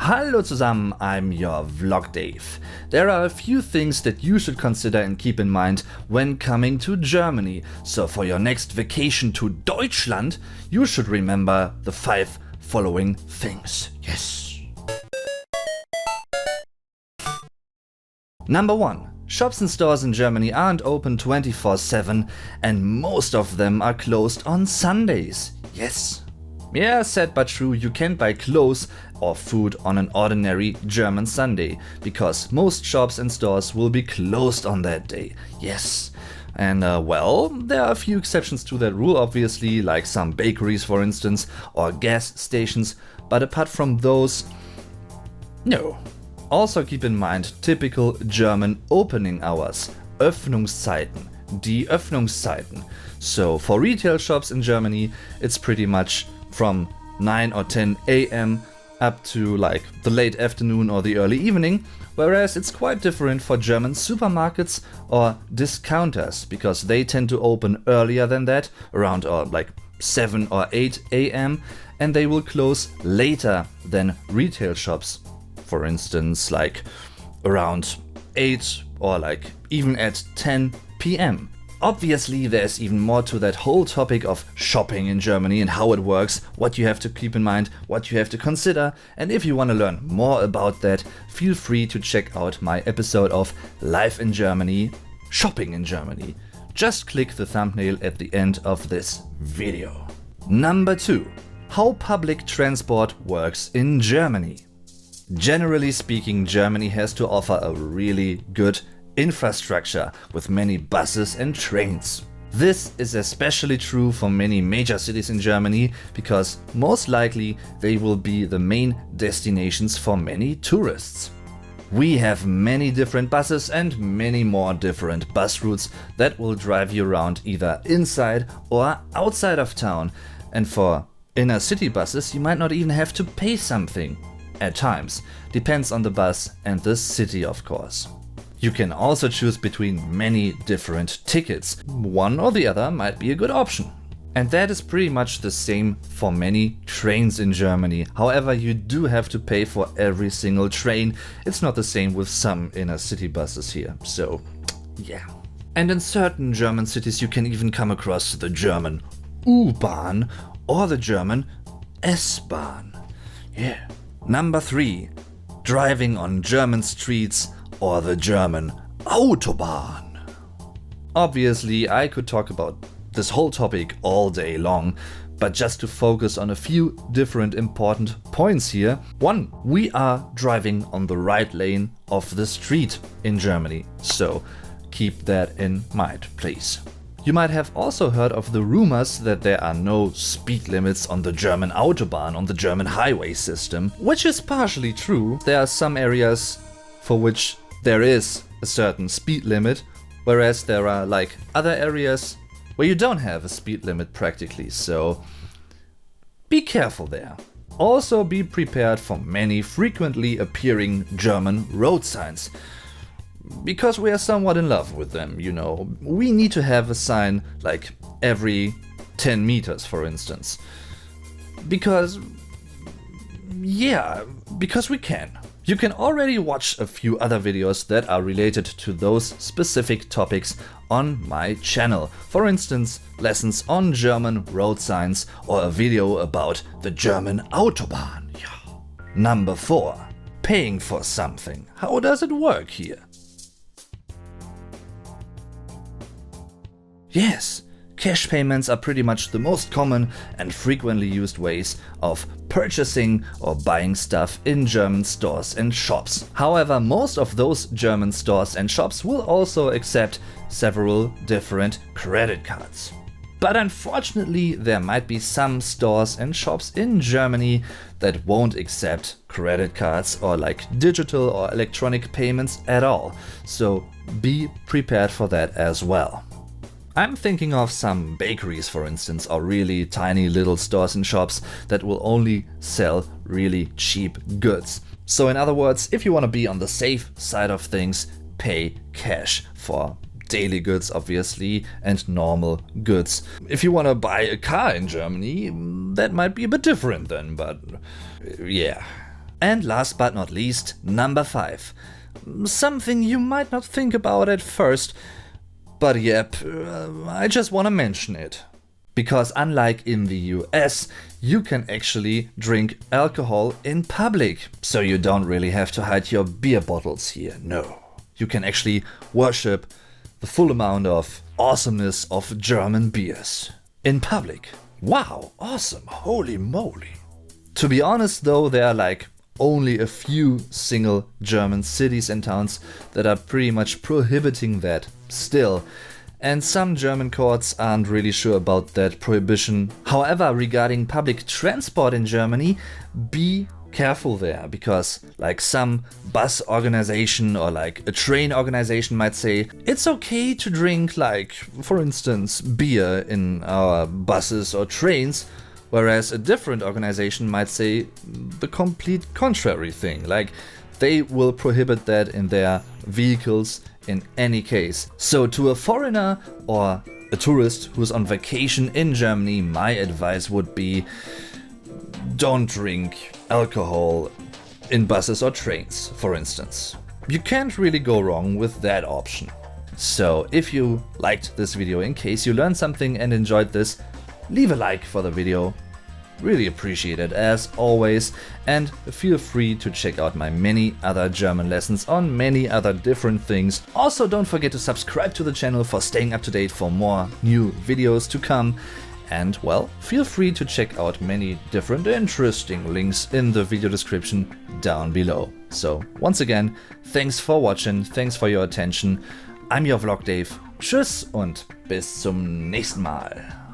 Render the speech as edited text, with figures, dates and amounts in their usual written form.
Hallo zusammen, I'm your Vlog Dave. There are a few things that you should consider and keep in mind when coming to Germany. So for your next vacation to Deutschland, you should remember the 5 following things. Yes. Number 1. Shops and stores in Germany aren't open 24/7 and most of them are closed on Sundays. Yes. Yeah, sad but true, you can't buy clothes or food on an ordinary German Sunday, because most shops and stores will be closed on that day. Yes. And well, there are a few exceptions to that rule, obviously, like some bakeries for instance, or gas stations, but apart from those, no. Also keep in mind typical German opening hours, Öffnungszeiten, die Öffnungszeiten. So for retail shops in Germany, it's pretty much from 9 or 10 a.m. up to like the late afternoon or the early evening, whereas it's quite different for German supermarkets or discounters, because they tend to open earlier than that, around like 7 or 8 a.m. and they will close later than retail shops, for instance like around 8 or like even at 10 p.m. Obviously, there's even more to that whole topic of shopping in Germany and how it works, what you have to keep in mind, what you have to consider, and if you want to learn more about that, feel free to check out my episode of Life in Germany, Shopping in Germany. Just click the thumbnail at the end of this video. Number 2. How public transport works in Germany. Generally speaking, Germany has to offer a really good infrastructure with many buses and trains. This is especially true for many major cities in Germany, because most likely they will be the main destinations for many tourists. We have many different buses and many more different bus routes that will drive you around either inside or outside of town, and for inner city buses you might not even have to pay something. At times, depends on the bus and the city of course. You can also choose between many different tickets. One or the other might be a good option. And that is pretty much the same for many trains in Germany. However, you do have to pay for every single train. It's not the same with some inner city buses here. So, yeah. And in certain German cities you can even come across the German U-Bahn or the German S-Bahn. Yeah. Number 3. Driving on German streets or the German Autobahn. Obviously, I could talk about this whole topic all day long, but just to focus on a few different important points here. 1. We are driving on the right lane of the street in Germany, so keep that in mind, please. You might have also heard of the rumors that there are no speed limits on the German Autobahn, on the German highway system, which is partially true. There are some areas for which there is a certain speed limit, whereas there are like other areas where you don't have a speed limit practically, so be careful there. Also be prepared for many frequently appearing German road signs, because we are somewhat in love with them, you know. We need to have a sign like every 10 meters for instance, because we can. You can already watch a few other videos that are related to those specific topics on my channel. For instance, lessons on German road signs or a video about the German Autobahn. Yeah. Number 4. Paying for something. How does it work here? Yes. Cash payments are pretty much the most common and frequently used ways of purchasing or buying stuff in German stores and shops. However, most of those German stores and shops will also accept several different credit cards. But unfortunately, there might be some stores and shops in Germany that won't accept credit cards or like digital or electronic payments at all. So be prepared for that as well. I'm thinking of some bakeries, for instance, or really tiny little stores and shops that will only sell really cheap goods. So in other words, if you want to be on the safe side of things, pay cash for daily goods obviously and normal goods. If you want to buy a car in Germany, that might be a bit different then, but yeah. And last but not least, number 5. Something you might not think about at first, but yep, I just wanna mention it. Because unlike in the US, you can actually drink alcohol in public. So you don't really have to hide your beer bottles here, no. You can actually worship the full amount of awesomeness of German beers in public. Wow, awesome, holy moly. To be honest though, there are like only a few single German cities and towns that are pretty much prohibiting that still. And some German courts aren't really sure about that prohibition. However, regarding public transport in Germany, be careful there, because like some bus organization or like a train organization might say it's okay to drink, like for instance beer in our buses or trains, whereas a different organization might say the complete contrary thing, like they will prohibit that in their vehicles in any case. So to a foreigner or a tourist who's on vacation in Germany, my advice would be don't drink alcohol in buses or trains, for instance. You can't really go wrong with that option. So if you liked this video, in case you learned something and enjoyed this, leave a like for the video. Really appreciate it as always, and feel free to check out my many other German lessons on many other different things. Also don't forget to subscribe to the channel for staying up to date for more new videos to come. And well, feel free to check out many different interesting links in the video description down below. So once again, thanks for watching, thanks for your attention. I'm your Vlog Dave. Tschüss und bis zum nächsten Mal.